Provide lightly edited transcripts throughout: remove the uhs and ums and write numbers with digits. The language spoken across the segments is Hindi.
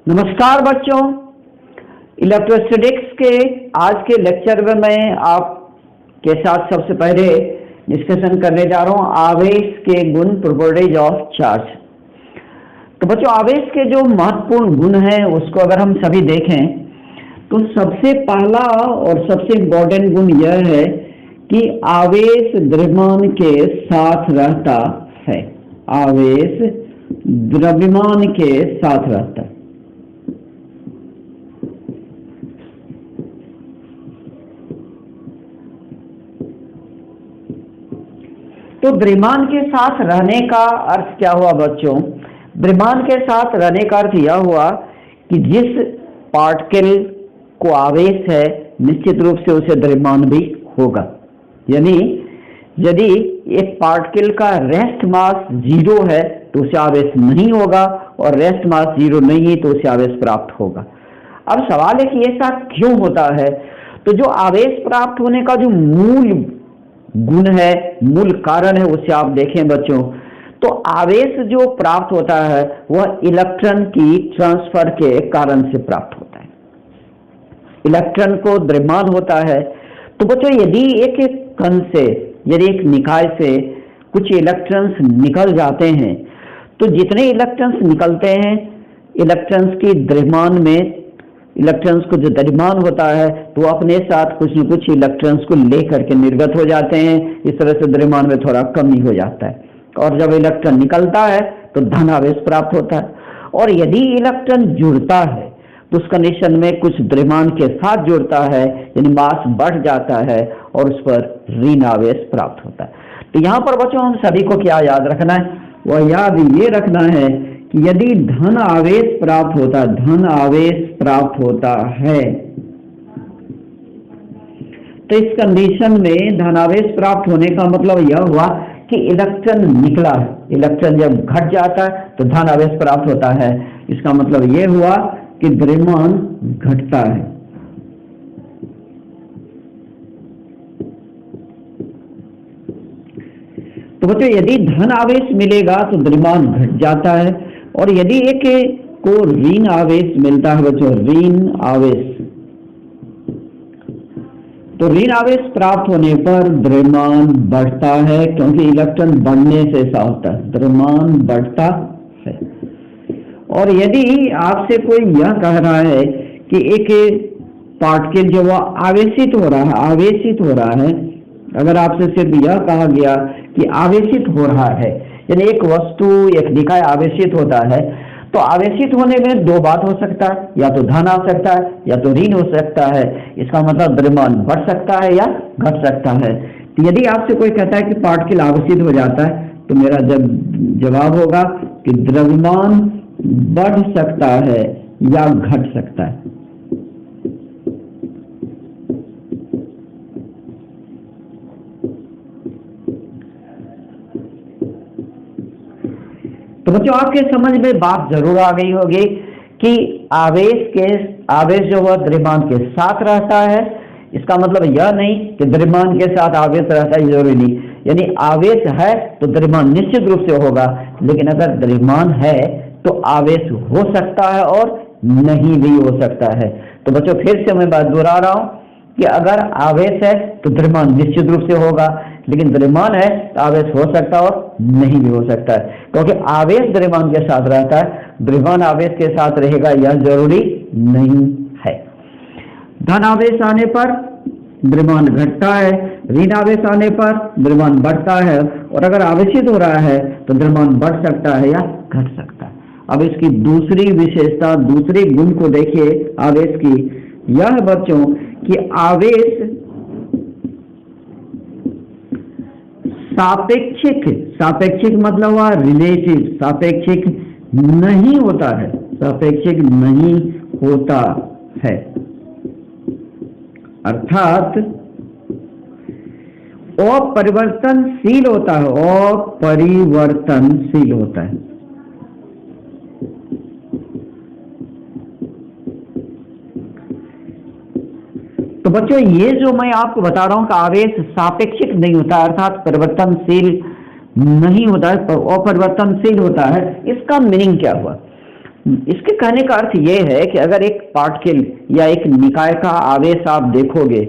नमस्कार बच्चों, इलेक्ट्रोस्टैटिक्स के आज के लेक्चर में मैं आपके साथ सबसे पहले डिस्कशन करने जा रहा हूं आवेश के गुण, प्रॉपर्टीज ऑफ चार्ज। तो बच्चों, आवेश के जो महत्वपूर्ण गुण हैं उसको अगर हम सभी देखें तो सबसे पहला और सबसे इम्पोर्टेंट गुण यह है कि आवेश द्रव्यमान के साथ रहता है। आवेश द्रव्यमान के साथ रहता है। तो द्रव्यमान के साथ रहने का अर्थ क्या हुआ बच्चों? द्रव्यमान के साथ रहने का अर्थ यह हुआ कि जिस पार्टिकल को आवेश है निश्चित रूप से उसे द्रव्यमान भी होगा। यानी यदि एक पार्टिकल का रेस्ट मास 0 है तो उसे आवेश नहीं होगा, और रेस्ट मास 0 नहीं है तो उसे आवेश प्राप्त होगा। अब सवाल है कि ऐसा क्यों होता है? तो जो आवेश प्राप्त होने का जो मूल गुण है, मूल कारण है, उसे आप देखें बच्चों, तो आवेश जो प्राप्त होता है वह इलेक्ट्रॉन की ट्रांसफर के कारण से प्राप्त होता है। इलेक्ट्रॉन को द्रव्यमान होता है। तो बच्चों, यदि एक कण से, यदि एक निकाय से कुछ इलेक्ट्रॉन्स निकल जाते हैं तो जितने इलेक्ट्रॉन्स निकलते हैं, इलेक्ट्रॉन्स की द्रव्यमान में, इलेक्ट्रॉन्स को जो द्रव्यमान होता है तो अपने साथ कुछ न कुछ इलेक्ट्रॉन्स को लेकर के निर्गत हो जाते हैं। इस तरह से द्रव्यमान में थोड़ा कमी हो जाता है, और जब इलेक्ट्रॉन निकलता है तो धन आवेश प्राप्त होता है। और यदि इलेक्ट्रॉन जुड़ता है तो उस कंडीशन में कुछ द्रव्यमान के साथ जुड़ता है, यानी मास बढ़ जाता है और उस पर ऋण आवेश प्राप्त होता है। तो यहाँ पर बच्चों हम सभी को क्या याद रखना है? वह याद ये रखना है कि यदि धन आवेश प्राप्त होता है, धन आवेश प्राप्त होता है, तो इस कंडीशन में धन आवेश प्राप्त होने का मतलब यह हुआ कि इलेक्ट्रॉन निकला है। इलेक्ट्रॉन जब घट जाता है तो धन आवेश प्राप्त होता है। इसका मतलब यह हुआ कि द्रव्यमान घटता है। तो बच्चों, यदि धन आवेश मिलेगा तो द्रव्यमान घट जाता है, और यदि एक को ऋण आवेश मिलता है बच्चों, ऋण आवेश, तो ऋण आवेश प्राप्त होने पर द्रव्यमान बढ़ता है, क्योंकि इलेक्ट्रॉन बढ़ने से ऐसा होता है, द्रव्यमान बढ़ता है। और यदि आपसे कोई यह कह रहा है कि एक पार्टिकल जो वह आवेशित हो रहा है, आवेशित हो रहा है, अगर आपसे सिर्फ यह कहा गया कि आवेशित हो रहा है, यानी एक वस्तु, एक निकाय आवेशित होता है, तो आवेशित होने में दो बात हो सकता है, या तो धन आ सकता है या तो ऋण हो सकता है। इसका मतलब द्रव्यमान बढ़ सकता है या घट सकता है। तो यदि आपसे कोई कहता है कि पार्टिकल आवेशित हो जाता है तो मेरा जवाब होगा कि द्रव्यमान बढ़ सकता है या घट सकता है। तो बच्चों, आपके समझ में बात जरूर आ गई होगी कि आवेश जो वह द्रव्यमान के साथ रहता है। इसका मतलब यह नहीं कि द्रव्यमान के साथ आवेश रहता है, जरूरी नहीं। यानी आवेश है तो द्रव्यमान निश्चित रूप से होगा, लेकिन अगर द्रव्यमान है तो आवेश हो सकता है और नहीं भी हो सकता है। तो बच्चों, फिर से मैं बात दोहरा रहा हूं कि अगर आवेश है तो द्रव्यमान निश्चित रूप से होगा, लेकिन द्रव्यमान है तो आवेश हो सकता है और नहीं भी हो सकता है, क्योंकि आवेश द्रव्यमान के साथ रहता है, द्रव्यमान आवेश के साथ रहेगा यह जरूरी नहीं है। धन आवेश आने पर द्रव्यमान घटता है, ऋण आवेश आने पर द्रव्यमान बढ़ता है, और अगर आवेशित हो रहा है तो द्रव्यमान बढ़ सकता है या घट सकता है। अब इसकी दूसरी विशेषता, दूसरे गुण को देखिए आवेश की, यह बच्चों कि आवेश सापेक्षिक, सापेक्षिक मतलब हुआ रिलेटिव, सापेक्षिक नहीं होता है, सापेक्षिक नहीं होता है, अर्थात अपरिवर्तनशील होता है, अपरिवर्तनशील होता है। तो बच्चों, ये जो मैं आपको बता रहा हूं कि आवेश सापेक्षिक नहीं होता, अर्थात परिवर्तनशील नहीं होता है, अपरिवर्तनशील होता है, इसका मीनिंग क्या हुआ? इसके कहने का अर्थ ये है कि अगर एक पार्टिकल या एक निकाय का आवेश आप देखोगे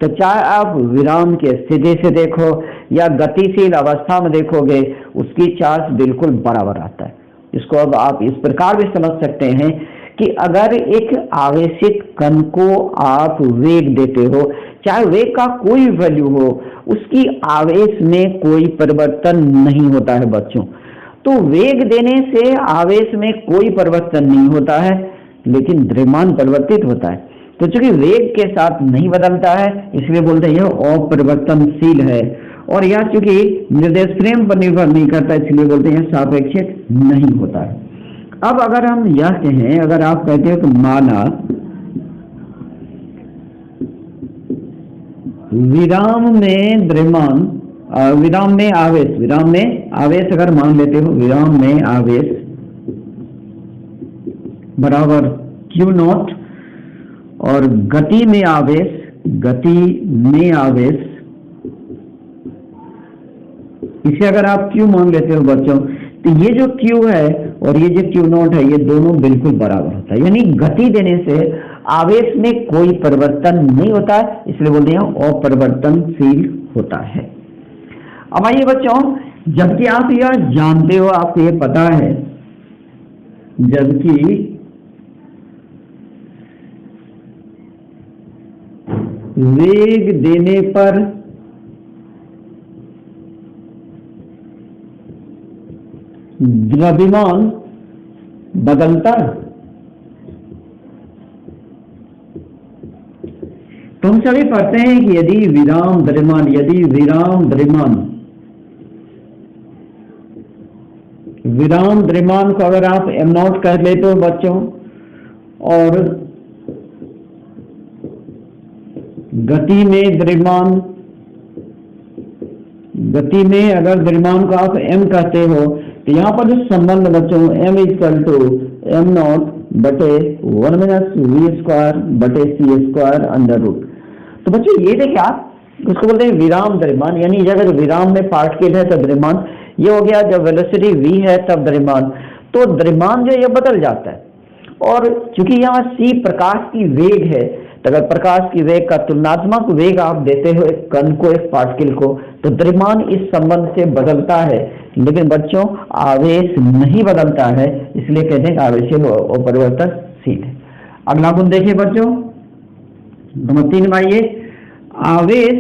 तो चाहे आप विराम के स्थिति से देखो या गतिशील अवस्था में देखोगे, उसकी चार्ज बिल्कुल बराबर आता है। इसको अब आप इस प्रकार भी समझ सकते हैं कि अगर एक आवेशित कण को आप वेग देते हो, चाहे वेग का कोई वैल्यू हो, उसकी आवेश में कोई परिवर्तन नहीं होता है बच्चों। तो वेग देने से आवेश में कोई परिवर्तन नहीं होता है, लेकिन द्रव्यमान परिवर्तित होता है। तो चूंकि वेग के साथ नहीं बदलता है, इसलिए बोलते हैं यह अपरिवर्तनशील है। और यह चूंकि निर्देश फ्रेम पर निर्भर नहीं करता, इसलिए बोलते हैं सापेक्षिक नहीं होता है। अब अगर हम यह कहें, अगर आप कहते हो कि माना विराम में द्रव्यमान, विराम में आवेश अगर मान लेते हो, विराम में आवेश बराबर Q नॉट और गति में आवेश इसे अगर आप Q मान लेते हो बच्चों, तो ये जो Q है और ये जो Q नॉट है, ये दोनों बिल्कुल बराबर होता है, यानी गति देने से आवेश में कोई परिवर्तन नहीं होता है, इसलिए बोलते हैं अपरिवर्तनशील होता है। अब आइए बच्चों, जबकि आप यह जानते हो, आपको ये पता है, जबकि वेग देने पर द्रव्यमान बदलता है, तो हम सभी पढ़ते हैं कि यदि विराम द्रव्यमान को अगर आप m नॉट कर लेते हो बच्चों, और गति में अगर द्रव्यमान को आप m कहते हो, तो यहाँ पर जो संबंध बच्चों m equal to m not बटे 1 माइनस v स्क्वायर बटे c स्क्वायर अंडर रूट। तो बच्चों ये देखिए, आप उसको बोलते हैं विराम द्रव्यमान, यानी अगर विराम में पार्टिकल है तो द्रव्यमान, ये हो गया जब वेलोसिटी v है तब द्रव्यमान, तो द्रव्यमान जो ये बदल जाता है। और चूंकि यहाँ c प्रकाश की वेग है, तो अगर प्रकाश की वेग का तुलनात्मक वेग आप देते हो एक कण को, एक पार्टिकल को, तो द्रव्यमान इस संबंध से बदलता है, लेकिन बच्चों आवेश नहीं बदलता है, इसलिए कहते हैं आवेश अपरिवर्तनशील है। अगला गुण देखिए बच्चों, नंबर 3 में आइए, आवेश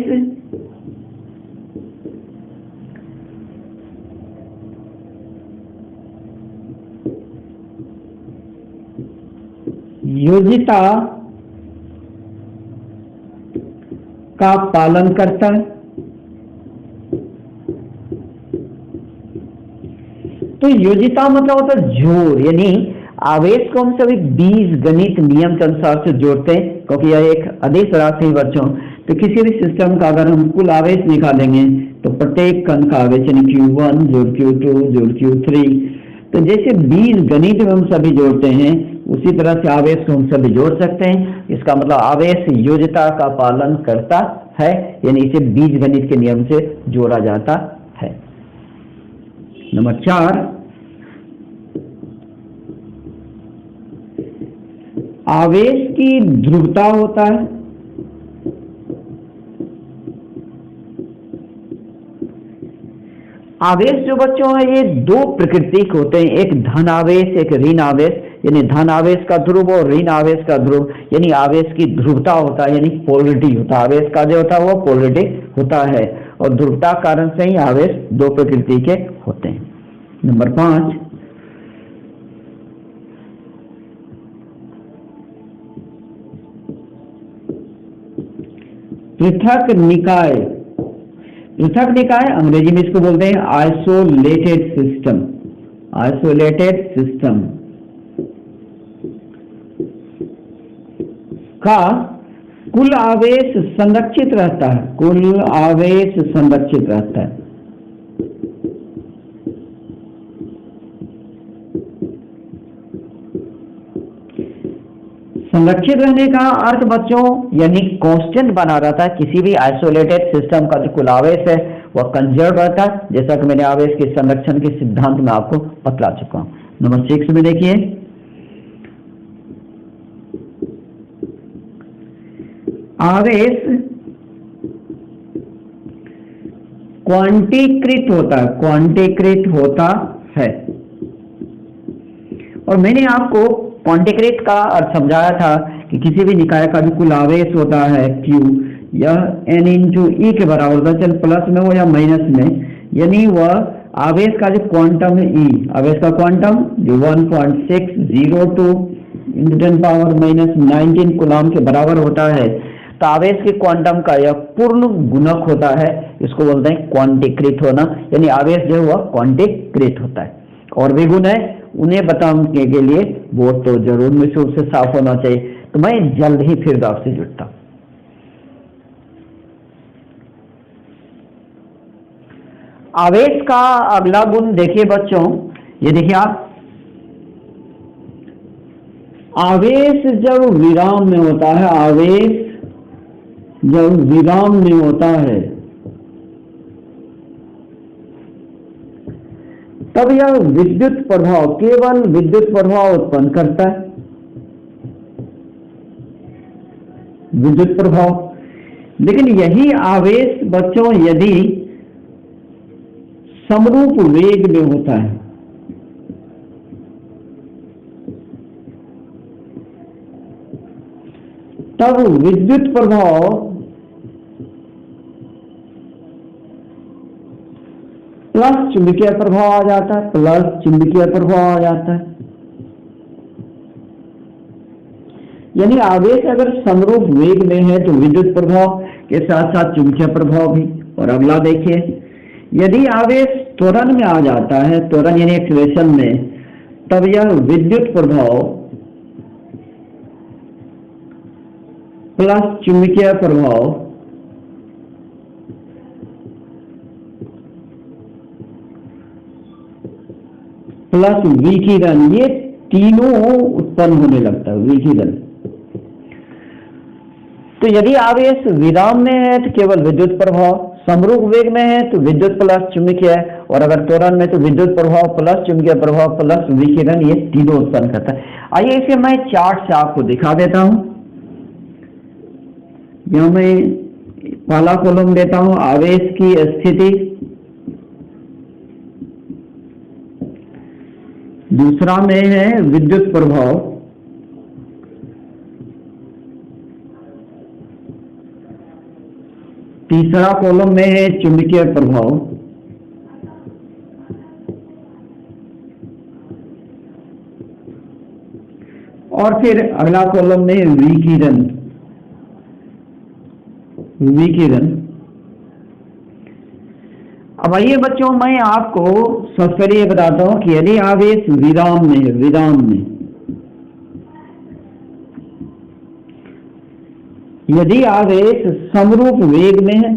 योजिता का पालन करता है। तो योजिता मतलब होता है जोड़, यानी आवेश को हम सभी बीजगणित नियम के अनुसार से जोड़ते हैं, क्योंकि यह एक अदिश राशि है बच्चों। तो किसी भी सिस्टम का अगर हम कुल आवेश निकालेंगे, तो प्रत्येक कण का आवेश यानी Q1 जोड़ Q2 जोड़ Q3, तो जैसे बीजगणित में हम सभी जोड़ते हैं, उसी तरह से आवेश को हम सभी जोड़ सकते हैं। इसका मतलब आवेश योजिता का पालन करता है, यानी इसे बीजगणित के नियम से जोड़ा जाता है। नंबर 4, आवेश की ध्रुवता होता है। आवेश जो बच्चों है ये दो प्रकृति के होते हैं, एक धन आवेश एक ऋण आवेश, यानी धन आवेश का ध्रुव और ऋण आवेश का ध्रुव, यानी आवेश की ध्रुवता होता है, यानी पोलरिटी होता है। आवेश का जो होता है वो पोलरिटी होता है, और ध्रुवता कारण से ही आवेश दो प्रकृति के होते हैं। नंबर 5, पृथक निकाय। पृथक निकाय अंग्रेजी में इसको बोलते हैं आइसोलेटेड सिस्टम। आइसोलेटेड सिस्टम का कुल आवेश संरक्षित रहता है, कुल आवेश संरक्षित रहता है। संरक्षित रहने का अर्थ बच्चों यानी कांस्टेंट बना रहता है। किसी भी आइसोलेटेड सिस्टम का जो कुल आवेश है वह कंजर्व रहता है, जैसा कि मैंने आवेश के संरक्षण के सिद्धांत में आपको बतला चुका हूं। नंबर 6 में देखिए, आवेश क्वांटीकृत होता है, क्वांटीकृत होता है। और मैंने आपको क्वांटीकृत का अर्थ समझाया था कि किसी भी निकाय का जो कुल आवेश होता है Q, यह n इंटू ई के बराबर होता है, चल प्लस में हो या माइनस में, यानी वह आवेश का जो क्वांटम है E, आवेश का क्वांटम जो 1.602 इंटू 10⁻⁻19 कूलम के बराबर होता है। तो आवेश के क्वांटम का यह पूर्ण गुणक होता है, इसको बोलते हैं क्वांटीकृत होना, यानी आवेश जो है वह क्वांटीकृत होता है। और भी गुण है, उन्हें बताने के लिए बोर्ड तो जरूर निश्चित रूप से साफ होना चाहिए। तो मैं जल्द ही फिर आपसे जुड़ता हूं। आवेश का अगला गुण देखिए बच्चों, ये देखिए आप, आवेश जब विराम में होता है, आवेश जब विराम में होता है तब यह विद्युत प्रभाव, केवल विद्युत प्रभाव उत्पन्न करता है, विद्युत प्रभाव। लेकिन यही आवेश बच्चों यदि समरूप वेग में होता है, तब विद्युत प्रभाव प्लस चुंबकीय प्रभाव आ जाता है, प्लस चुंबकीय प्रभाव आ जाता है। यानी आवेश अगर समरूप वेग में है तो विद्युत प्रभाव के साथ साथ चुंबकीय प्रभाव भी। और अगला देखिए, यदि आवेश त्वरण में आ जाता है, त्वरण यानी एक्सीलरेशन में, तब यह विद्युत प्रभाव प्लस चुंबकीय प्रभाव प्लस विकिरण, ये तीनों उत्पन्न होने लगता है, विकिरण। तो यदि आवेश विराम में है तो केवल विद्युत प्रभाव, समरूप वेग में है तो विद्युत प्लस चुंबकीय, और अगर त्वरण में तो विद्युत प्रभाव प्लस चुंबकीय प्रभाव प्लस विकिरण, ये तीनों उत्पन्न करता है। आइए इसे मैं चार्ट से आपको दिखा देता हूं। यहां मैं पहला कॉलम देता हूं, आवेश की स्थिति, दूसरा में है विद्युत प्रभाव, तीसरा कॉलम में है चुंबकीय प्रभाव, और फिर अगला कॉलम में विकिरण, विकिरण। अब आइए बच्चों, मैं आपको सबसे पहले ये बताता हूं कि यदि आवेश विराम में है, विराम में, यदि आवेश समरूप वेग में है,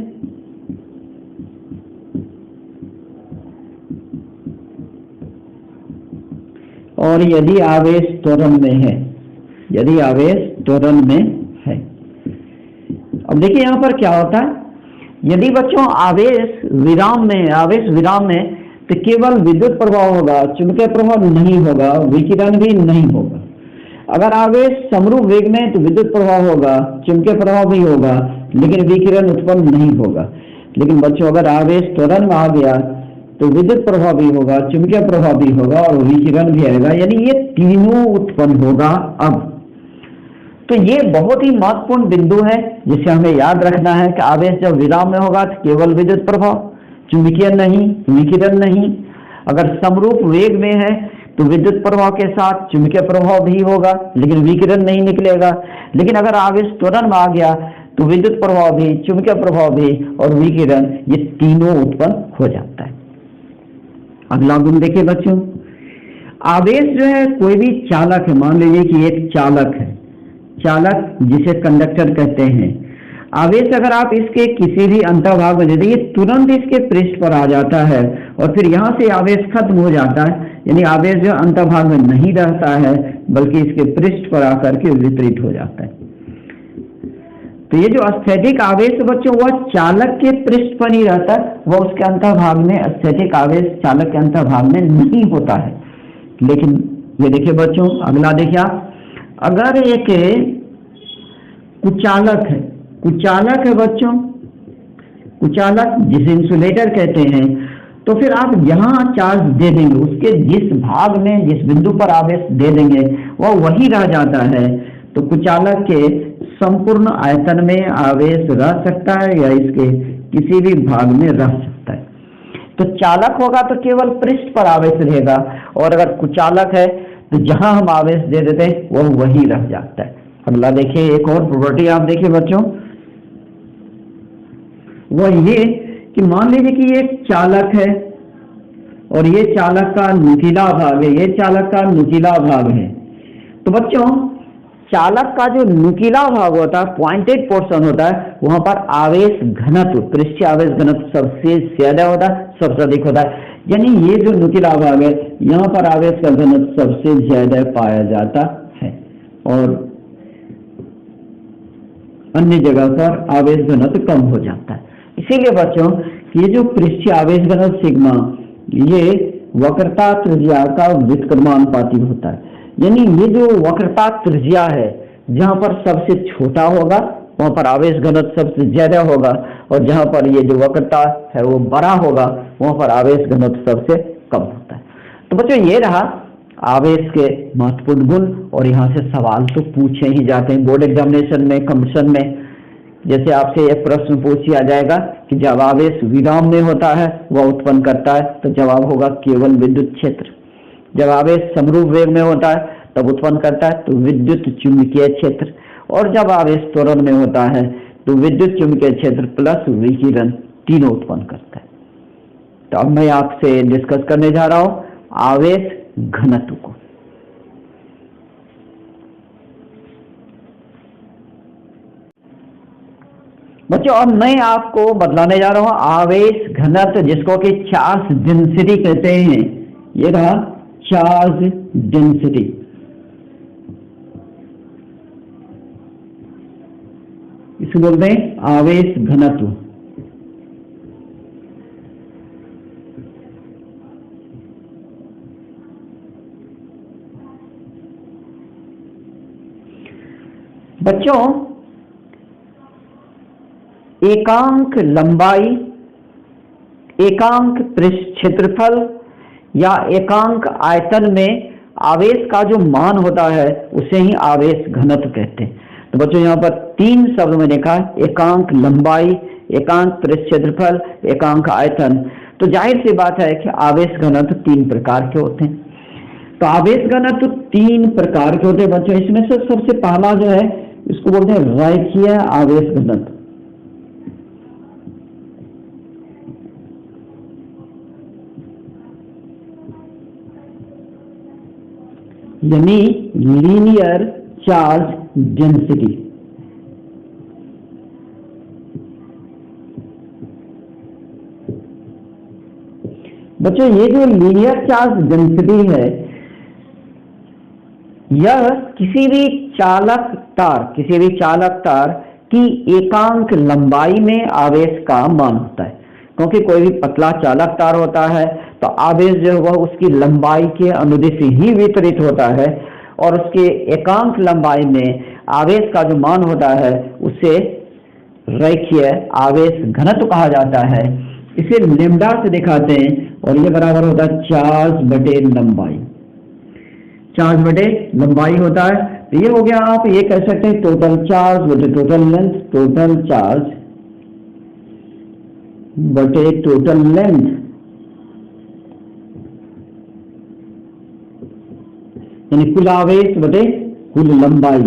और यदि आवेश त्वरण में है, यदि आवेश त्वरण में है। अब देखिए यहां पर क्या होता है, यदि बच्चों आवेश विराम में, आवेश विराम में, तो केवल विद्युत प्रभाव होगा, चुंबकीय प्रभाव नहीं होगा, विकिरण भी नहीं होगा। अगर आवेश समरूप वेग में तो विद्युत प्रभाव होगा, चुंबकीय प्रभाव भी होगा, लेकिन विकिरण उत्पन्न नहीं होगा। लेकिन बच्चों अगर आवेश त्वरण में आ गया तो विद्युत प्रभाव भी होगा, चुंबकीय प्रभाव भी होगा और विकिरण भी आएगा, यानी ये तीनों उत्पन्न होगा। अब तो ये बहुत ही महत्वपूर्ण बिंदु है जिसे हमें याद रखना है कि आवेश जब विराम में होगा तो केवल विद्युत प्रभाव, चुंबकीय नहीं, विकिरण नहीं। अगर समरूप वेग में है तो विद्युत प्रभाव के साथ चुंबकीय प्रभाव भी होगा, लेकिन विकिरण नहीं निकलेगा। लेकिन अगर आवेश त्वरण में आ गया तो विद्युत प्रभाव भी, चुंबकीय प्रभाव भी और विकिरण, ये तीनों उत्पन्न हो जाता है। अगला गुण देखिए बच्चों, आवेश जो है कोई भी चालक है, मान लीजिए कि एक चालक है, चालक जिसे कंडक्टर कहते हैं। आवेश अगर आप इसके किसी भी अंतर्भाग में दे दें, ये तुरंत इसके पृष्ठ पर आ जाता है और फिर यहाँ से आवेश खत्म हो जाता है, यानी आवेश जो अंतर्भाग में नहीं रहता है बल्कि इसके पृष्ठ पर आकर के वितरित हो जाता है। तो ये जो स्थैतिक आवेश बच्चों, वह चालक के पृष्ठ पर ही रहता है, वह उसके अंतर्भाग में, स्थैतिक आवेश चालक के अंतर्भाग में नहीं होता है। लेकिन ये देखिए बच्चों, अगला देखिए आप, अगर एक कुचालक है, कुचालक है बच्चों, कुचालक जिसे इंसुलेटर कहते हैं। तो फिर आप यहाँ चार्ज दे देंगे, उसके जिस भाग में जिस बिंदु पर आवेश दे देंगे वह वही रह जाता है। तो कुचालक के संपूर्ण आयतन में आवेश रह सकता है या इसके किसी भी भाग में रह सकता है। तो चालक होगा तो केवल पृष्ठ पर आवेश रहेगा, और अगर कुचालक है तो जहां हम आवेश दे देते हैं वह वही रह जाता है। अगला देखिए, एक और प्रॉपर्टी आप देखिए बच्चों, वह ये कि मान लीजिए कि ये एक चालक है और ये चालक का नुकीला भाग है, ये चालक का नुकीला भाग है। तो बच्चों चालक का जो नुकीला भाग होता है, पॉइंटेड पोर्शन होता है, वहां पर आवेश घनत्व, पृष्ठीय आवेश घनत्व सबसे ज्यादा होता है, सबसे अधिक होता है। यानी ये जो नुकीला भाग है यहाँ पर आवेश का घनत्व सबसे ज्यादा पाया जाता है और अन्य जगह पर आवेश घनत्व कम हो जाता है। इसीलिए बच्चों ये जो पृष्ठीय आवेश घनत्व सिग्मा, ये वक्रता त्रिज्या का व्युत्क्रमानुपाती होता है। यानी ये जो वक्रता त्रिज्या है, जहां पर सबसे छोटा होगा वहां पर आवेश घनत्व सबसे ज्यादा होगा, और जहां पर ये जो वक्रता है वो बड़ा होगा वहां पर आवेश घनत्व सबसे कम होता है। तो बच्चों ये रहा आवेश के महत्वपूर्ण गुण, और यहाँ से सवाल तो पूछे ही जाते हैं बोर्ड एग्जामिनेशन में, कंपटीशन में। जैसे आपसे एक प्रश्न पूछ लिया जाएगा कि जब आवेश विराम में होता है वह उत्पन्न करता है, तो जवाब होगा केवल विद्युत क्षेत्र। जब आवेश समरूप वेग में होता है तब उत्पन्न करता है तो विद्युत चुंबकीय क्षेत्र, और जब आवेश त्वरण में होता है तो विद्युत चुंबकीय क्षेत्र प्लस विकिरण तीनों उत्पन्न करता है। तो अब मैं आपसे डिस्कस करने जा रहा हूं आवेश घनत्व को। बच्चों अब मैं आपको बतलाने जा रहा हूं आवेश घनत्व, जिसको कि चार्ज डेंसिटी कहते हैं। ये रहा चार्ज डेंसिटी। इसे बोलते हैं आवेश घनत्व। बच्चों एकांक लंबाई, एकांक पृष्ठ क्षेत्रफल या एकांक आयतन में आवेश का जो मान होता है उसे ही आवेश घनत्व कहते हैं। तो बच्चों यहाँ पर तीन शब्द में देखा है, एकांक लंबाई, एकांक पृष्ठ क्षेत्रफल, एकांक आयतन। तो जाहिर सी बात है कि आवेश घनत्व तीन प्रकार के होते हैं। तो आवेश घनत्व तीन प्रकार के होते हैं बच्चों। इसमें से सबसे पहला जो है इसको बोलते हैं रैखीय आवेश घनत्व। यानी लीनियर चार्ज डेंसिटी। बच्चों ये जो लीनियर चार्ज डेंसिटी है, यह किसी भी चालक तार की एकांक लंबाई में आवेश का मान होता है। क्योंकि कोई भी पतला चालक तार होता है तो आवेश जो है वह उसकी लंबाई के अनुदिश ही वितरित होता है, और उसके एकांक लंबाई में आवेश का जो मान होता है उसे रैखीय आवेश घनत्व कहा जाता है। इसे लैम्डा से दिखाते हैं, और ये बराबर होता है चार्ज बटे लंबाई। चार्ज बटे लंबाई होता है। तो ये हो गया, आप ये कह सकते हैं टोटल चार्ज बटे टोटल लेंथ, टोटल चार्ज बटे टोटल लेंथ, यानी कुल आवेश बटे कुल लंबाई।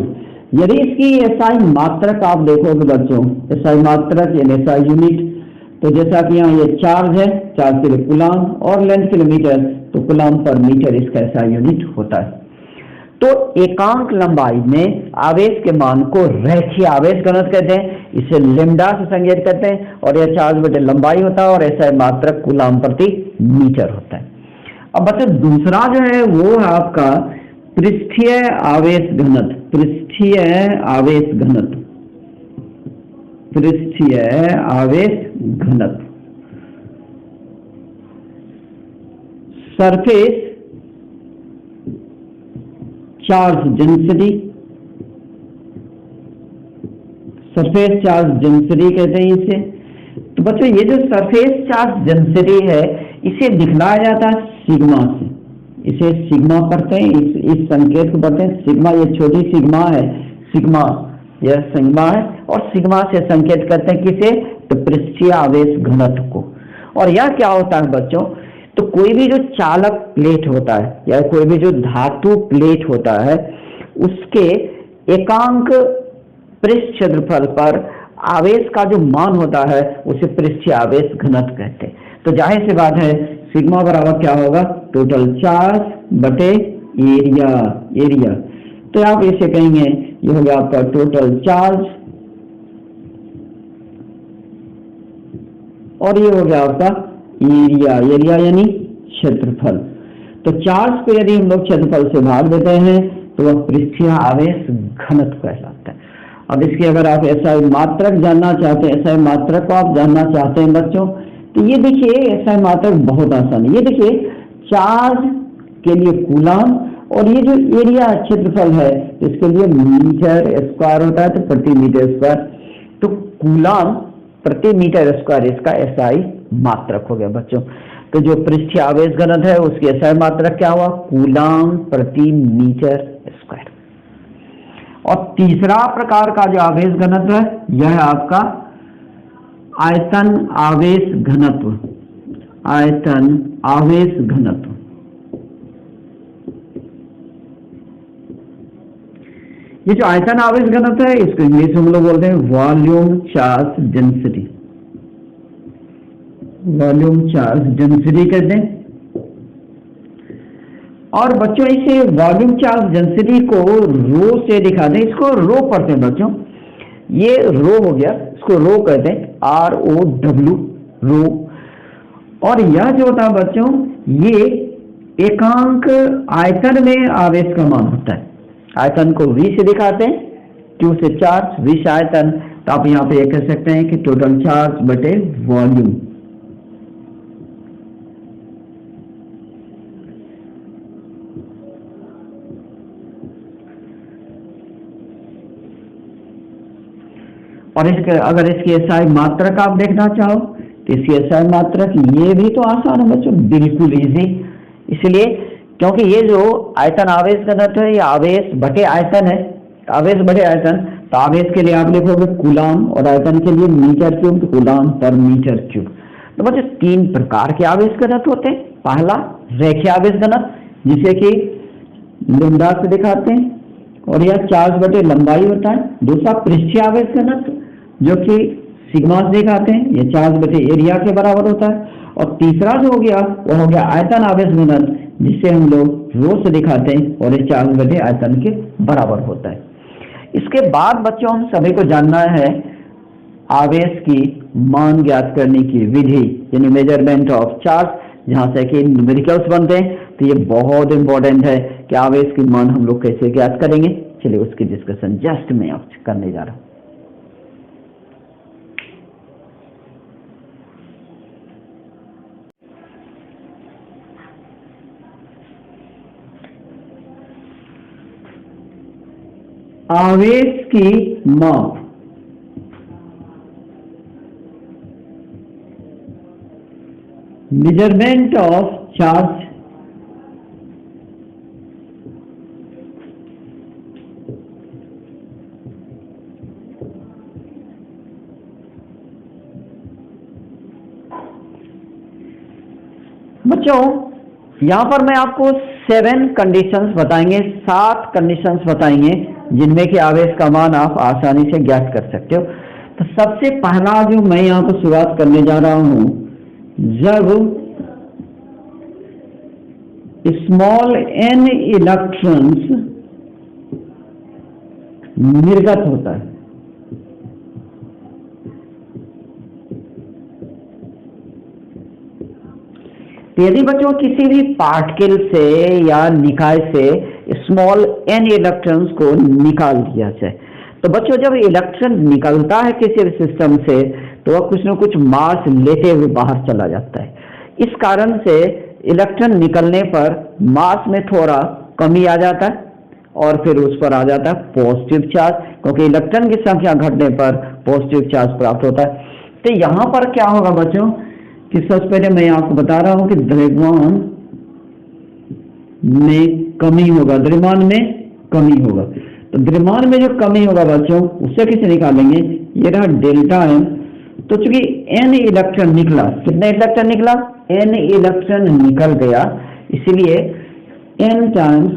यदि इसकी एसआई मात्रक आप देखोगे बच्चों, एसआई मात्रक यानी एसआई यूनिट, तो जैसा कि यहाँ ये चार्ज है, चार्ज के लिए कूलम, और लेंथ किलोमीटर, तो कूलम पर मीटर इसका एसआई यूनिट होता है। तो एकांक लंबाई में आवेश के मान को रैखीय आवेश घनत्व कहते हैं। इसे लैम्डा से संकेत करते हैं, और यह चार्ज बटे लंबाई होता है, और एसआई मात्रक कूलम प्रति मीटर होता है। अब बच्चों दूसरा जो है वो है आपका पृष्ठीय आवेश घनत्व। पृष्ठीय आवेश घनत्व, पृष्ठीय आवेश घनत्व, surface charge density, surface charge density कहते हैं इसे। तो बच्चों ये जो सरफेस चार्ज डेंसिटी है इसे दिखलाया जाता है सिग्मा से। इसे सिग्मा पढ़ते हैं, इस संकेत को पढ़ते हैं सिग्मा। ये छोटी सिग्मा है, सिग्मा यह सिग्मा है, और सिग्मा से संकेत करते हैं किसे, तो पृष्ठीय आवेश घनत्व को। और यह क्या होता है बच्चों, तो कोई भी जो चालक प्लेट होता है या कोई भी जो धातु प्लेट होता है उसके एकांक पृष्ठ क्षेत्रफल पर आवेश का जो मान होता है उसे पृष्ठीय आवेश घनत्व कहते हैं। तो जाहिर सी बात है सिग्मा बराबर क्या होगा, टोटल चार्ज बटे एरिया। तो आप इसे कहेंगे ये हो गया आपका टोटल चार्ज और ये हो गया आपका एरिया यानी क्षेत्रफल। तो चार्ज को यदि हम लोग क्षेत्रफल से भाग देते हैं तो वह पृष्ठीय आवेश घनत्व कहलाता है। अब इसकी अगर आप एसआई मात्रक जानना चाहते हैं, एसआई मात्रक को आप जानना चाहते हैं बच्चों, तो ये देखिए एसआई मात्रक बहुत आसान है। ये देखिए चार्ज के लिए कूलम और ये जो एरिया क्षेत्रफल है इसके लिए मीटर स्क्वायर होता है, तो प्रति मीटर स्क्वायर। तो कूलम प्रति मीटर स्क्वायर इसका एसआई मात्रक हो गया बच्चों। तो जो पृष्ठीय आवेश घनत्व है उसकी एसआई मात्रक क्या हुआ, कूलम प्रति मीटर स्क्वायर। और तीसरा प्रकार का जो आवेश घनत्व है यह है आपका आयतन आवेश घनत्व। आयतन आवेश घनत्व ये जो आयतन आवेश घनत्व है इसको इंग्लिश में हम लोग बोलते हैं volume charge density. Volume charge density कहते हैं। और बच्चों इसे वॉल्यूम चार्ज डेंसिटी को रो से दिखाते हैं, इसको रो पढ़ते हैं बच्चों। ये रो हो गया, इसको रो कहते हैं, ROW रो। और यह जो होता है बच्चों ये एकांक आयतन में आवेश का मान होता है। आयतन को V से दिखाते हैं, Q से चार्ज, V से आयतन। तो आप यहाँ पे ये कह सकते हैं कि टोटल चार्ज बटे वॉल्यूम। और इसके अगर इसकी एसआई मात्रक आप देखना चाहो तो इसकी एसआई मात्रक ये भी तो आसान है बच्चों, बिल्कुल इजी। इसलिए क्योंकि ये जो आयतन आवेश घनत्व है ये आवेश बटे आयतन है, आवेश बटे आयतन। तो आवेश के लिए आप लिखोगे कूलम और आयतन के लिए मीटर क्यूब, तो कूलम पर मीटर क्यूब। तो बच्चों तीन प्रकार के आवेश घनत्व होते हैं। पहला रेखीय आवेश घनत्व जिसे कि लैम्डा से दिखाते हैं और यह चार्ज बटे लंबाई होता है। दूसरा पृष्ठीय आवेश घनत्व जो कि सिग्मा से दिखाते हैं, यह चार्ज बटे एरिया के बराबर होता है। और तीसरा जो हो गया वो हो गया आयतन आवेश घनत्व जिसे हम लोग रो से दिखाते हैं और ये चार्ज बटे आयतन के बराबर होता है। इसके बाद बच्चों हम सभी को जानना है आवेश की मान ज्ञात करने की विधि यानी मेजरमेंट ऑफ चार्ज, जहां से कि न्यूमेरिकल्स बनते हैं। तो ये बहुत इंपॉर्टेंट है कि आवेश की मान हम लोग कैसे ज्ञात करेंगे। चलिए उसकी डिस्कशन जस्ट मैं अब करने जा रहा हूं। आवेश की माप मेजरमेंट ऑफ चार्ज बच्चों यहां पर मैं आपको 7 कंडीशंस बताएंगे, 7 कंडीशंस बताएंगे जिनमें कि आवेश का मान आप आसानी से ज्ञात कर सकते हो। तो सबसे पहला जो मैं यहां पर शुरुआत करने जा रहा हूं, जब स्मॉल n इलेक्ट्रॉन्स निर्गत होता है, यदि बच्चों किसी भी पार्टिकल से या निकाय से स्मॉल n इलेक्ट्रॉन्स को निकाल दिया जाए, तो बच्चों जब इलेक्ट्रॉन निकलता है किसी भी सिस्टम से तो वह कुछ न कुछ मास लेते हुए बाहर चला जाता है। इस कारण से इलेक्ट्रॉन निकलने पर मास में थोड़ा कमी आ जाता है और फिर उस पर आ जाता है पॉजिटिव चार्ज, क्योंकि इलेक्ट्रॉन की संख्या घटने पर पॉजिटिव चार्ज प्राप्त होता है। तो यहाँ पर क्या होगा बच्चों कि सबसे पहले मैं आपको बता रहा हूँ कि द्रव्यमान में कमी होगा, द्रव्यमान में कमी होगा। तो द्रव्यमान में जो कमी होगा बच्चों उससे कैसे निकालेंगे, ये रहा डेल्टा एम। तो चूंकि एन इलेक्ट्रॉन निकला, कितने इलेक्ट्रॉन निकला, एन इलेक्ट्रॉन निकल गया, इसलिए एन टाइम्स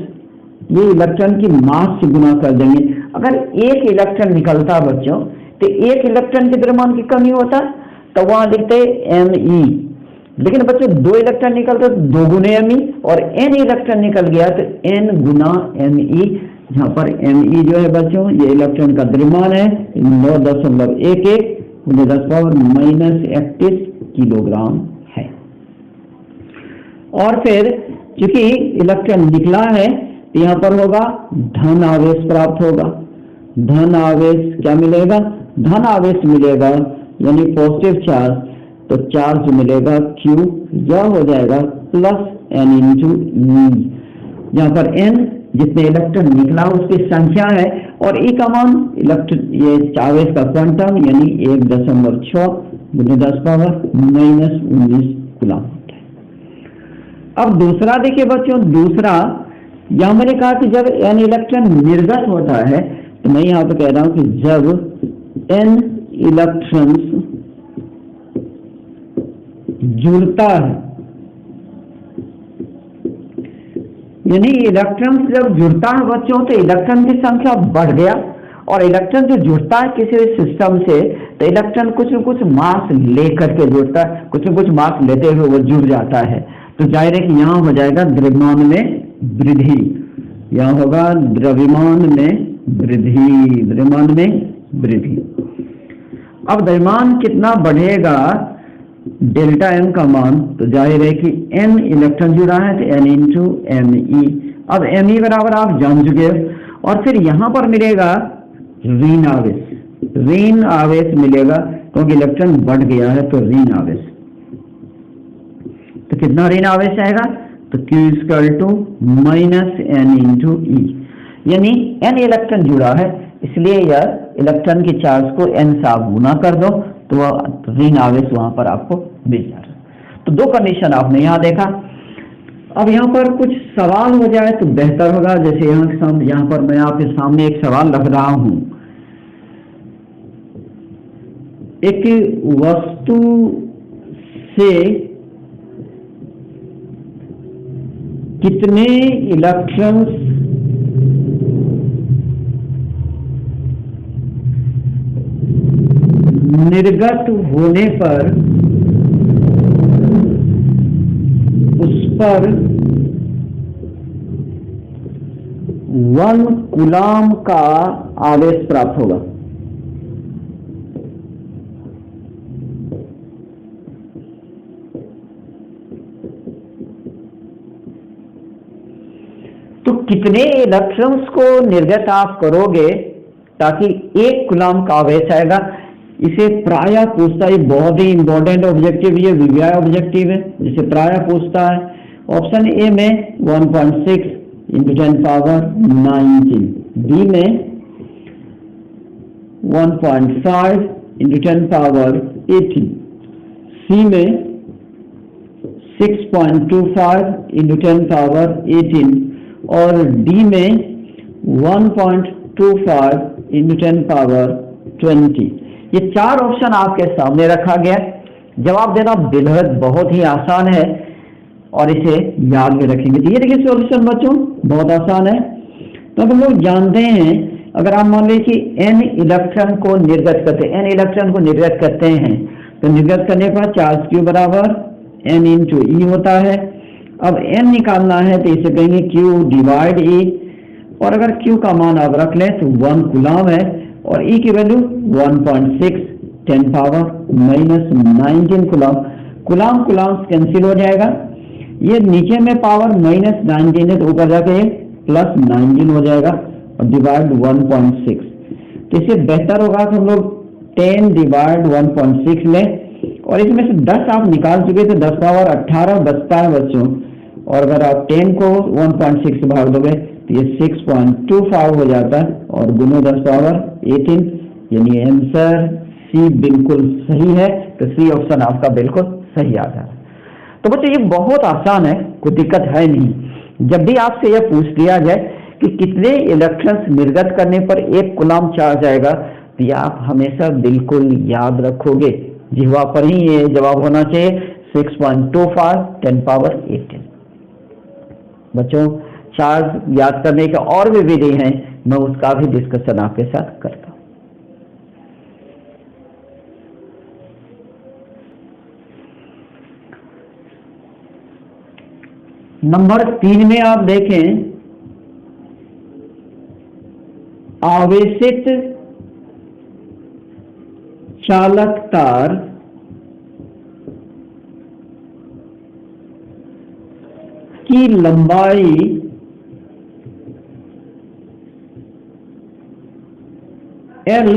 ये इलेक्ट्रॉन की मास से गुना कर देंगे। अगर एक इलेक्ट्रॉन निकलता बच्चों तो एक इलेक्ट्रॉन के द्रव्यमान की कमी होता तो वहां लिखते एम ई, लेकिन बच्चों दो इलेक्ट्रॉन निकलते तो दो गुने एम ई, और एन इलेक्ट्रॉन निकल गया तो एन गुना एम ई, जहां पर एम ई जो है बच्चों ये इलेक्ट्रॉन का द्रव्यमान है 9.11 10⁻⁻31 किलोग्राम है। और फिर चूंकि इलेक्ट्रॉन निकला है तो यहाँ पर होगा धन आवेश प्राप्त होगा। धन आवेश क्या मिलेगा, धन आवेश मिलेगा यानी पॉजिटिव चार्ज, तो चार्ज मिलेगा Q, यह हो जाएगा प्लस N इंटू ई, जहाँ पर N जितने इलेक्ट्रॉन निकला उसकी संख्या है और E का मान इलेक्ट्रॉन ये आवेश का क्वांटम यानी 1.6 × 10⁻⁻19 कूलम होता है। अब दूसरा देखिए बच्चों, दूसरा यहाँ मैंने कहा कि जब N इलेक्ट्रॉन निर्गत होता है, तो मैं यहाँ पे कह रहा हूँ कि जब N इलेक्ट्रॉन्स जुड़ता है, यानी इलेक्ट्रॉन जब जुड़ता है बच्चों तो इलेक्ट्रॉन की संख्या बढ़ गया, और इलेक्ट्रॉन जो जुड़ता है किसी सिस्टम से तो इलेक्ट्रॉन कुछ न कुछ मास लेकर के जुड़ता है, कुछ न कुछ मास लेते हुए वो जुड़ जाता है। तो जाहिर है कि यहाँ हो जाएगा द्रव्यमान में वृद्धि, यहाँ होगा द्रव्यमान में वृद्धि, द्रव्यमान में वृद्धि। अब द्रव्यमान कितना बढ़ेगा डेल्टा एम का मान, तो जाहिर है कि एन इलेक्ट्रॉन जुड़ा है तो एन इंटू एम ई। अब एम ई बराबर आप जान चुके हो। और फिर यहां पर मिलेगा ऋण आवेश, ऋण आवेश मिलेगा क्योंकि इलेक्ट्रॉन बढ़ गया है तो ऋण आवेश। तो कितना ऋण आवेश आएगा, तो Q = -N इंटू ई, यानी N इलेक्ट्रॉन जुड़ा है इसलिए यह इलेक्ट्रॉन की चार्ज को N से आप गुना कर दो तो वह ऋण आवेश वहां पर आपको मिल जाएगा। तो दो कंडीशन आपने यहाँ देखा। अब यहाँ पर कुछ सवाल हो जाए तो बेहतर होगा। जैसे यहाँ पर मैं आपके सामने एक सवाल रख रहा हूं, एक वस्तु से कितने इलेक्ट्रॉन्स निर्गत होने पर उस पर 1 कूलम का आवेश प्राप्त होगा। तो कितने इलेक्ट्रॉन्स को निर्गत आप करोगे ताकि 1 कूलम का आवेश आएगा। इसे प्रायः पूछता है, बहुत ही इंपॉर्टेंट ऑब्जेक्टिव, ये विव्याय ऑब्जेक्टिव है जिसे प्रायः पूछता है। ऑप्शन ए में 1.6 × 10⁻19, बी में 1.5 × 10⁻18, सी में 6.25 × 10⁻18 और डी में 1.25 × 10⁻20। ये 4 ऑप्शन आपके सामने रखा गया। जवाब देना बेहद बहुत ही आसान है और इसे याद में रखेंगे। तो ये देखिए सॉल्यूशन बच्चों बहुत आसान है। तो हम लोग जानते हैं अगर आप मान लीजिए कि n इलेक्ट्रॉन को निर्गत करते हैं, n इलेक्ट्रॉन को निर्गत करते हैं तो निर्गत करने पर चार्ज Q बराबर N इंटू ई होता है। अब n निकालना है तो इसे कहेंगे Q डिवाइड E, और अगर Q का मान आप रख लें तो 1 कूलम है और E की value 1.6 10⁻⁻19 coulomb. Coulomb coulomb cancel हो जाएगा, ये नीचे में पावर -19 है तो ऊपर जाके +19 हो जाएगा और डिवाइड 1.6। तो इससे बेहतर होगा कि हम लोग 10 डिवाइड 1.6 लें और इसमें से 10 आप निकाल चुके थे, 10 पावर 18 बचता है बच्चों। और अगर आप 10 को 1.6 से भाग दोगे तो ये 6.25 हो जाता है और गुनो 10 पावर 18, यानी आंसर सी बिल्कुल सही है। तो सी ऑप्शन आपका बिल्कुल सही आ रहा है। तो बच्चों ये बहुत आसान है, कोई दिक्कत है नहीं। जब भी आपसे यह पूछ दिया जाए कि कितने इलेक्ट्रॉन्स निर्गत करने पर 1 कूलम्ब चार्ज आएगा, तो ये आप हमेशा बिल्कुल याद रखोगे। जिह्वा पर ही ये जवाब होना चाहिए, 6.25 10 पावर 18। बच्चों चार्ज याद करने के और भी विधि हैं, मैं उसका भी डिस्कशन आपके साथ करता हूं। नंबर 3 में आप देखें, आवेशित चालक तार की लंबाई L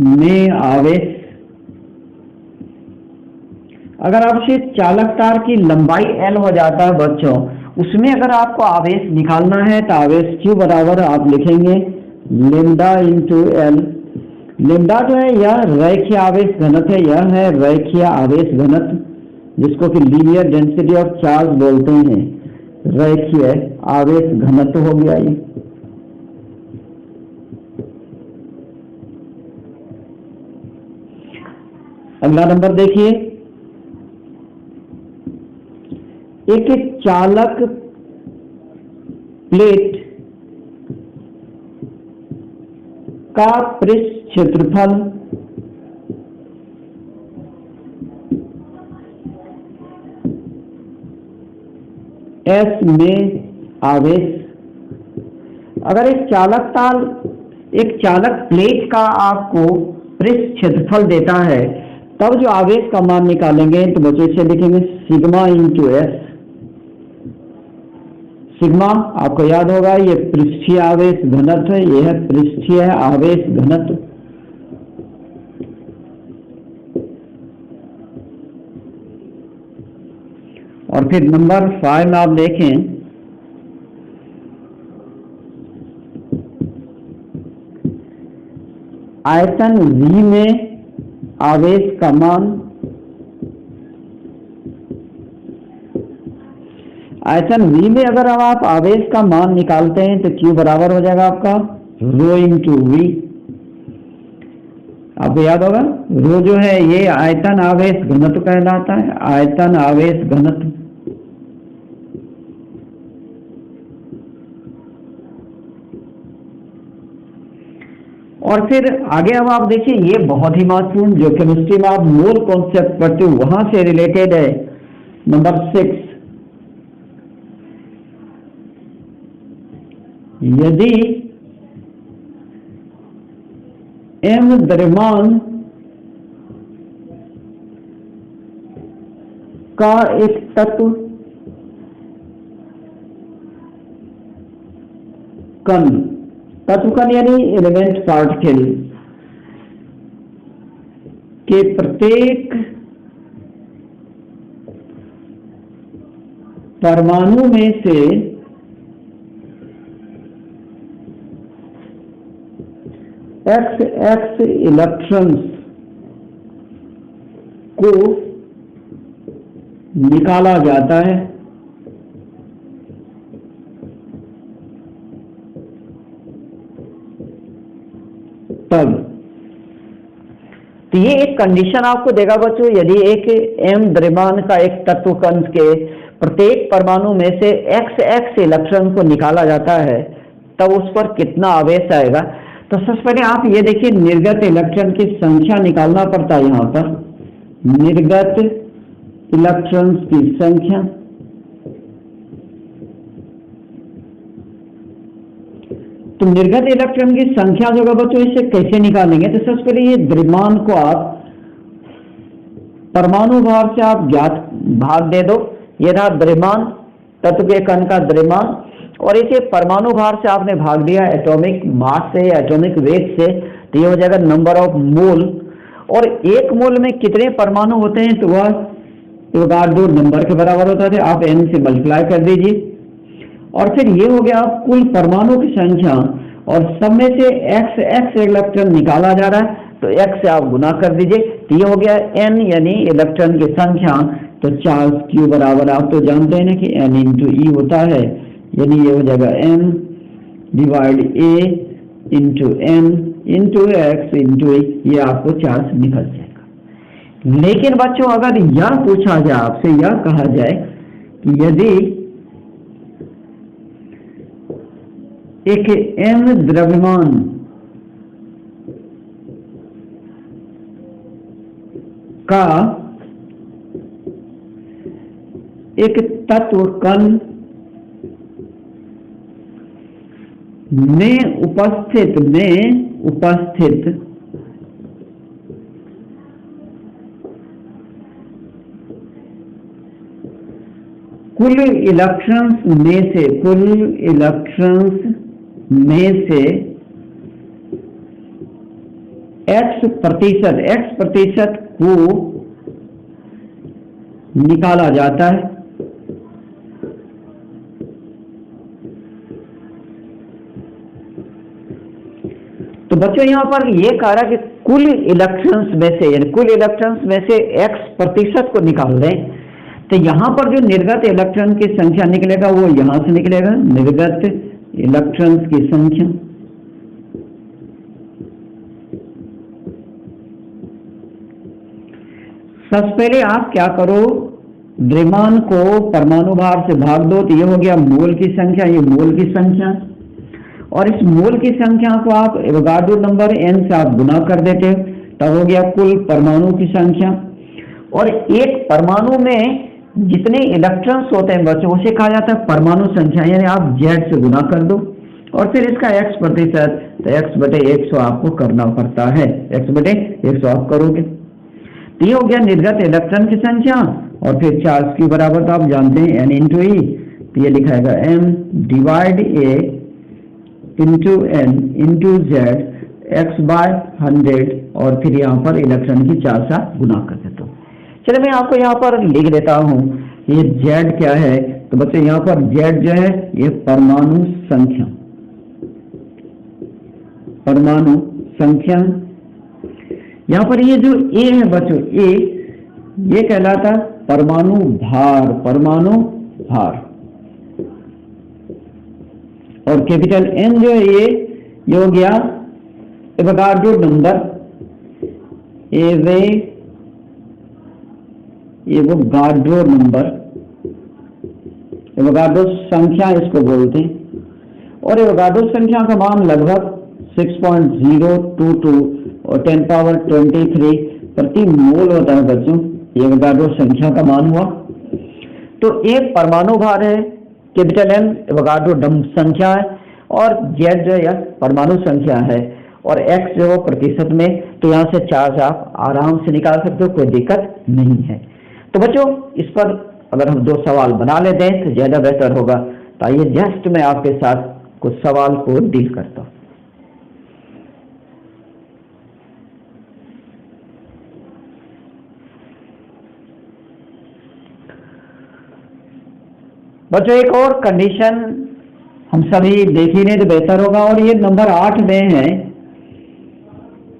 में आवेश, अगर आपसे चालक तार की लंबाई L हो जाता है बच्चों, उसमें अगर आपको आवेश निकालना है तो आवेश Q बराबर आप लिखेंगे लेमडा इंटू L। लेमडा जो है यह रैखिक आवेश घनत्व है, यह है रैखिक आवेश घनत्व, जिसको कि लीनियर डेंसिटी ऑफ चार्ज बोलते हैं। रैखिक आवेश घनत्व हो गया ये। अगला नंबर देखिए, एक चालक प्लेट का पृष्ठ क्षेत्रफल S में आवेश, अगर एक चालक प्लेट का आपको पृष्ठ क्षेत्रफल देता है, तब जो आवेश का मान निकालेंगे तो बच्चों इसे लिखेंगे सिग्मा इंटू एस। सिग्मा आपको याद होगा ये पृष्ठीय आवेश घनत्व है, यह है पृष्ठीय आवेश घनत्व। और फिर नंबर 5 में आप देखें, आयतन V में आवेश का मान, आयतन V में अगर आप आवेश का मान निकालते हैं तो Q बराबर हो जाएगा आपका रो इंटू V। आपको याद होगा रो जो है ये आयतन आवेश घनत्व कहलाता है, आयतन आवेश घनत्व। और फिर आगे अब आप देखिए, ये बहुत ही महत्वपूर्ण, जो केमिस्ट्री में आप मोल कॉन्सेप्ट पढ़ते हो वहां से रिलेटेड है। नंबर 6, यदि M द्रव्यमान का एक तत्व कण यानी एलिमेंट पार्टिकल के प्रत्येक परमाणु में से XX इलेक्ट्रॉन्स को निकाला जाता है, तब तो ये एक कंडीशन आपको देगा बच्चों, यदि एक M द्रव्यमान का एक तत्व कण के प्रत्येक परमाणु में से XX इलेक्ट्रॉन को निकाला जाता है, तब उस पर कितना आवेश आएगा। तो सबसे पहले आप ये देखिए, निर्गत इलेक्ट्रॉन की संख्या निकालना पड़ता है। यहां पर निर्गत इलेक्ट्रॉन्स की संख्या, तो निर्गत इलेक्ट्रॉन की संख्या जो है बच्चों, इसे कैसे निकालेंगे। तो सबसे पहले ये द्रव्यमान को आप परमाणु भार से आप ज्ञात भाग दे दो। ये था द्रव्यमान, तत्व के कण का द्रव्यमान, और इसे परमाणु भार से आपने भाग दिया एटॉमिक मास से, एटॉमिक वेट से, तो ये हो जाएगा नंबर ऑफ मोल। और एक मोल में कितने परमाणु होते हैं, तो वह 1 8 2 नंबर के बराबर होता है। आप n से मल्टीप्लाई कर दीजिए और फिर ये हो गया कुल परमाणु की संख्या, और सब में से x इलेक्ट्रॉन निकाला जा रहा है, तो x से आप गुना कर दीजिए, तो ये हो गया n यानी इलेक्ट्रॉन की संख्या। तो चार्ल्स क्यू बराबर आप तो जानते हैं ना कि n इंटू ई होता है, यानी ये हो जाएगा n divide a into n into x into e, ये आपको चार्ज निकल जाएगा। लेकिन बच्चों अगर यह पूछा जाए आपसे, यह कहा जाए कि यदि एक m द्रव्यमान का एक तत्व कण में उपस्थित कुल इलेक्ट्रॉन्स में से x प्रतिशत को निकाला जाता है, तो बच्चों यहां पर यह कह रहा है कि कुल इलेक्ट्रॉन्स में से, यानी कुल इलेक्ट्रॉन्स में से x प्रतिशत को निकाल दें, तो यहां पर जो निर्गत इलेक्ट्रॉन की संख्या निकलेगा वो यहां से निकलेगा, निर्गत इलेक्ट्रॉन्स की संख्या। सबसे पहले आप क्या करो, द्रव्यमान को परमाणु भार से भाग दो, तो ये हो गया मोल की संख्या, ये मोल की संख्या, और इस मोल की संख्या को आप एवोगाड्रो नंबर n से आप गुना कर देते हो, तब हो गया कुल परमाणु की संख्या। और एक परमाणु में जितने इलेक्ट्रॉन्स होते हैं बच्चों, उसे कहा जाता है परमाणु संख्या, यानी आप Z से गुना कर दो और फिर इसका x प्रतिशत, तो x बटे 100 आपको करना पड़ता है, x बटे 100 आप करोगे, तो ये हो गया निर्गत इलेक्ट्रॉन की संख्या। और फिर चार्ज की बराबर तो आप जानते हैं n इंटू ई, तो ये लिखाएगा m divide a into n into z x by 100, और फिर यहाँ पर इलेक्ट्रॉन की चार्ज से गुना कर देता हूँ। चलिए मैं आपको यहाँ पर लिख देता हूँ ये z क्या है, तो बच्चे यहाँ पर z जो है ये परमाणु संख्या। यहाँ पर ये जो a है बच्चों, a ये कहलाता परमाणु भार, और कैपिटल N जो है ये हो गया Avogadro number, Avogadro number, Avogadro संख्या इसको बोलते हैं, और एवोगाड्रो संख्या का मान लगभग 6.022 और 10 पावर 23 प्रति मोल होता है बच्चों, ये एवोगाड्रो संख्या का मान हुआ। तो एक परमाणु भार है, कैपिटल N एवोगाड्रो संख्या है, और Z जो है परमाणु संख्या है, और X जो है प्रतिशत में, तो यहाँ से चार्ज आप आराम से निकाल सकते हो, कोई दिक्कत नहीं है। तो बच्चों इस पर अगर हम 2 सवाल बना लेते हैं तो ज़्यादा बेहतर होगा। तो आइए जस्ट मैं आपके साथ कुछ सवाल को डील करता हूँ। बच्चों एक और कंडीशन हम सभी देख ही नहीं तो बेहतर होगा, और ये नंबर 8 में है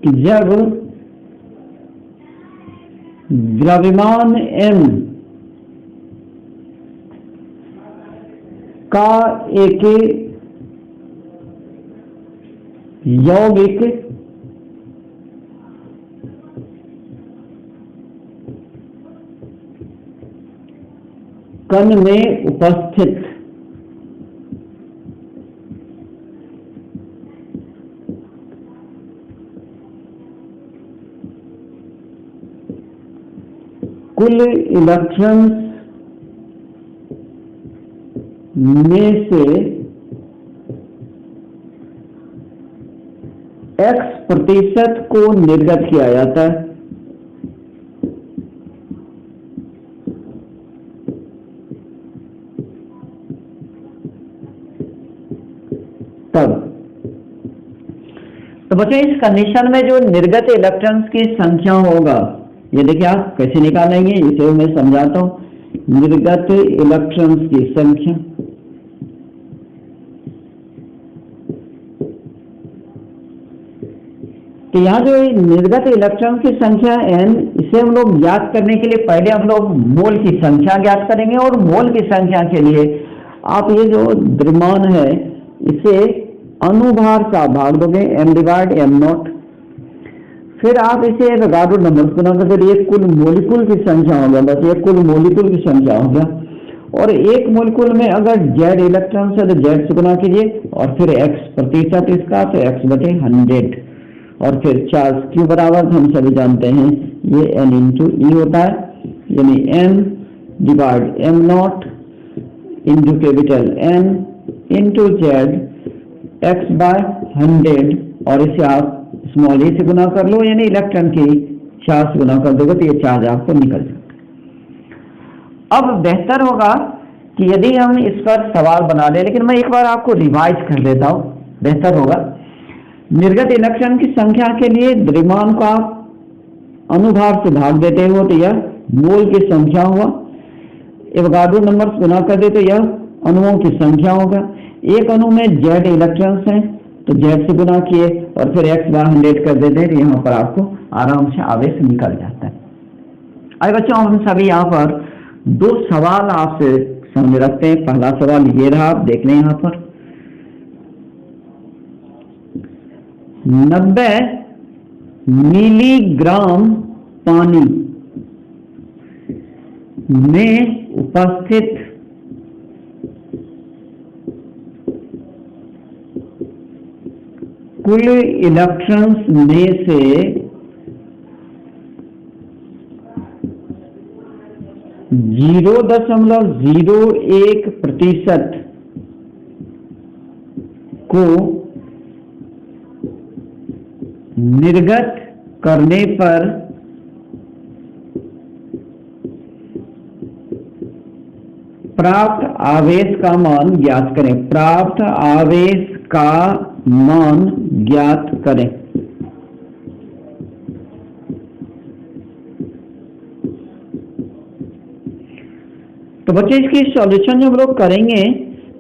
कि जब द्रव्यमान m का एक यौगिक कण में उपस्थित कुल इलेक्ट्रॉन्स में से x प्रतिशत को निर्गत किया जाता है, तब तो बच्चों इस कंडीशन में जो निर्गत इलेक्ट्रॉन्स की संख्या होगा, ये देखिए आप कैसे निकालेंगे इसे मैं समझाता हूं। निर्गत इलेक्ट्रॉन्स की संख्या, तो यहाँ जो निर्गत इलेक्ट्रॉन की संख्या n, इसे हम लोग ज्ञात करने के लिए पहले हम लोग मोल की संख्या ज्ञात करेंगे, और मोल की संख्या के लिए आप ये जो द्रव्यमान है इसे अनुभार से भाग दोगे, m/m0। फिर आप इसे एवोगाड्रो नंबर गुना कर, ये कुल मोलिकुल की संख्या हो गया, बस ये कुल मोलिकुल की संख्या हो गया। और एक मोलिकुल में अगर z इलेक्ट्रॉन है तो z से गुना कीजिए, और फिर x प्रतिशत इसका तो x/100, और फिर चार्ज Q बराबर हम सभी जानते हैं ये n/e होता है, यानी m/m0 into capital N into z x/100, और इसे आप स्मॉल e से गुना कर लो, यानी इलेक्ट्रॉन की चार्ज से गुना कर दोगे तो ये चार्ज आपको निकल जाएगा। अब बेहतर होगा कि यदि हम इस पर सवाल बना लें, लेकिन मैं एक बार आपको रिवाइज कर देता हूँ, बेहतर होगा। निर्गत इलेक्ट्रॉन की संख्या के लिए द्रव्यमान को आप अनुभार से भाग देते हो तो यह मोल की संख्या हुआ, एवोगाड्रो नंबर से गुना कर दे तो यह अणुओं की संख्या होगा। एक अणु में z इलेक्ट्रॉन्स हैं तो z से गुना किए और फिर x/100 कर देते हैं, तो यहाँ पर आपको आराम से आवेश निकल जाता है। आइए बच्चों, हम सभी यहाँ पर दो सवाल आपसे सामने रखते हैं। पहला सवाल ये रहा, आप देख लें यहाँ पर 90 मिलीग्राम पानी में उपस्थित कुल इलेक्ट्रॉन्स में से 0.01% को निर्गत करने पर प्राप्त आवेश का मान ज्ञात करें। प्राप्त आवेश का मान ज्ञात करें। तो बच्चे इसकी सॉल्यूशन जो हम लोग करेंगे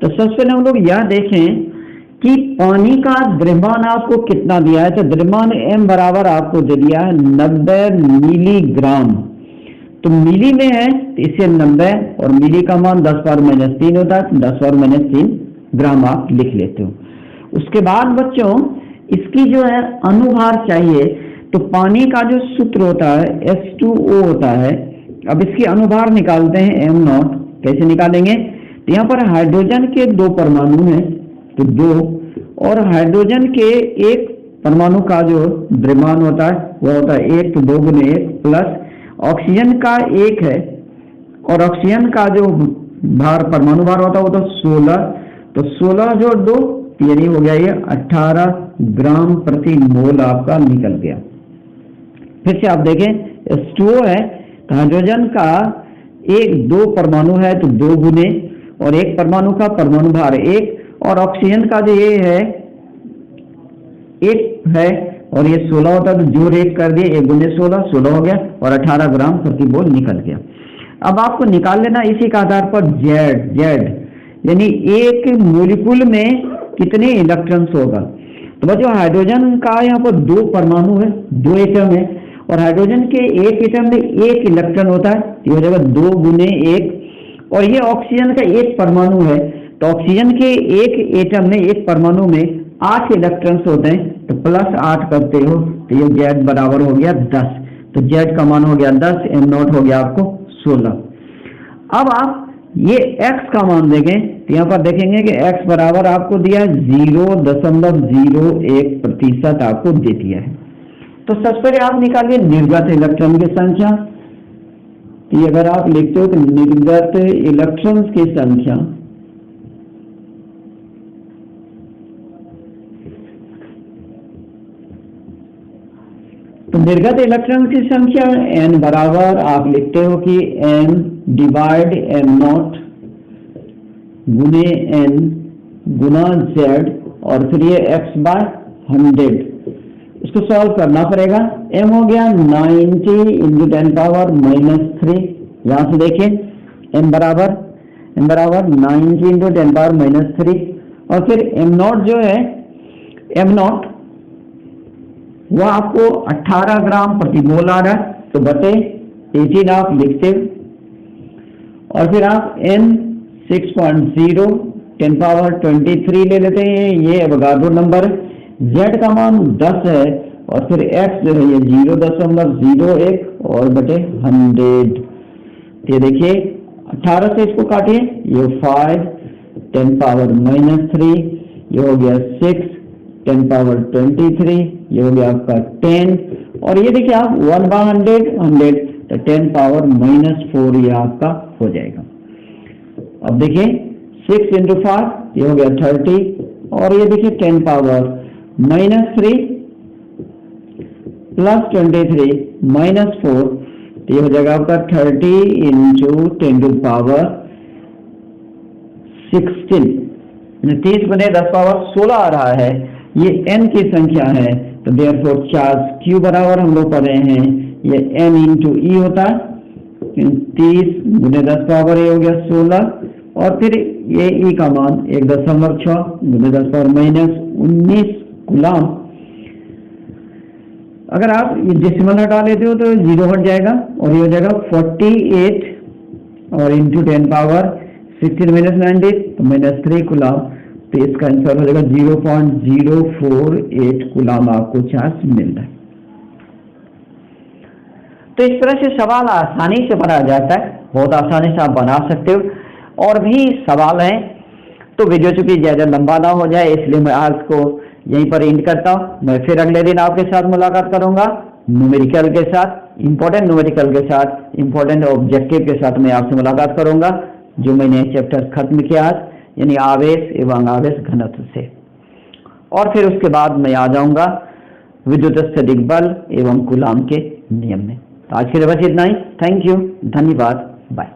तो सबसे पहले हम लोग यह देखें कि पानी का द्रव्यमान आपको कितना दिया है। तो द्रव्यमान m बराबर आपको दे दिया है 90 मिलीग्राम। तो मिली में है तो इसे 90 और मिली का मान 10⁻³ होता है, तो 10⁻³ ग्राम आप लिख लेते हो। उसके बाद बच्चों इसकी जो है अनुभार चाहिए, तो पानी का जो सूत्र होता है H2O होता है। अब इसकी अनुभार निकालते हैं m0। कैसे निकालेंगे? तो यहाँ पर हाइड्रोजन के 2 परमाणु हैं तो 2, और हाइड्रोजन के एक परमाणु का जो द्रव्यमान होता है वह होता है 1, तो 2 × 1 प्लस ऑक्सीजन का 1 है, और ऑक्सीजन का जो भार परमाणु भार होता है वो तो 16, तो 16 जोड़ 2 यानी हो गया ये 18 ग्राम प्रति मोल आपका निकल गया। फिर से आप देखें H2O है तो हाइड्रोजन का 2 परमाणु है तो 2 गुने, और एक परमाणु का परमाणु भार 1, और ऑक्सीजन का जो ये है 1 है और ये 16 होता है तो जोड़ 1 कर दिए, 1 × 16 हो गया, और 18 ग्राम प्रति मोल निकल गया। अब आपको निकाल लेना इसी के आधार पर Z, यानी एक मोलिकुल में कितने इलेक्ट्रॉन्स होगा। तो बच्चों हाइड्रोजन का यहाँ पर 2 परमाणु है, 2 एटम है, और हाइड्रोजन के एक एटम में 1 इलेक्ट्रॉन होता है, ये हो जाएगा 2 × 1, और ये ऑक्सीजन का 1 परमाणु है तो ऑक्सीजन के एक एटम में 1 परमाणु में 8 इलेक्ट्रॉन्स होते हैं, तो +8 करते हो तो ये Z बराबर हो गया 10। तो Z का मान हो गया 10, m0 हो गया आपको 16। अब आप ये x का मान देखें तो यहाँ पर देखेंगे कि x बराबर आपको दिया 0.01% आपको दे दिया है। तो सबसे पहले आप निकालिए निर्गत इलेक्ट्रॉन की संख्या। तो अगर आप लिखते हो तो निर्गत इलेक्ट्रॉन्स की संख्या तो निर्गत इलेक्ट्रॉन की संख्या n बराबर आप लिखते हो कि m/m0 गुने n गुना z, और फिर ये x/100। इसको सॉल्व करना पड़ेगा। m हो गया 90 × 10⁻³ यहाँ से देखिए m बराबर 90 × 10⁻³, और फिर m0 जो है m0 वह आपको 18 ग्राम प्रति मोल आ रहा है, तो बटे 18 आप लिखते हो। और फिर आप n 6.0 10⁻23 ले लेते हैं, ये एवोगाड्रो नंबर। z का मान 10 है और फिर x जो है ये 0.01 और बटे 100। ये देखिए 18 से इसको काटिए, ये 5 10⁻³ ये हो गया 6 10⁻23, ये हो गया आपका 10, और ये देखिए आप 1/100 100 तो 10⁻⁻4 ये आपका हो जाएगा। अब देखिए 6 × 5 ये हो गया 30, और ये देखिए 10⁻³ प्लस 23 -4 तो ये हो जाएगा आपका 30 × 10⁻16, 30 × 10⁻16 आ रहा है। ये n की संख्या है, तो देयरफॉर चार्ज q बराबर हम लोग पढ़ रहे हैं, ये n × e होता है, 30 × 10⁻A हो गया 16, और फिर ये e का मान 1.6 × 10⁻−19 कूलम। अगर आप ये डेसिमल हटा लेते हो तो 0 हट जाएगा और ये हो जाएगा 48 और इंटू 10⁻16 -90 तो -3 कूलम, तो इसका आंसर हो जाएगा 0.048 कूलम आपको चार्ज मिल रहा है। तो इस तरह से सवाल आसानी से बना जाता है, बहुत आसानी से आप बना सकते हो। और भी सवाल हैं, तो वीडियो चूंकि ज़्यादा लंबा ना हो जाए इसलिए मैं आज को यहीं पर एंड करता हूँ। मैं फिर अगले दिन आपके साथ मुलाकात करूंगा न्यूमेरिकल के साथ, इंपॉर्टेंट न्यूमेरिकल के साथ, इंपॉर्टेंट ऑब्जेक्टिव के साथ मैं आपसे मुलाकात करूंगा, जो मैंने चैप्टर खत्म किया आज, यानी आवेश एवं आवेश घनत्व से। और फिर उसके बाद मैं आ जाऊंगा विद्युतस्थैतिक बल एवं कूलम के नियम में। तो आज के लिए बस इतना ही। थैंक यू, धन्यवाद, बाय।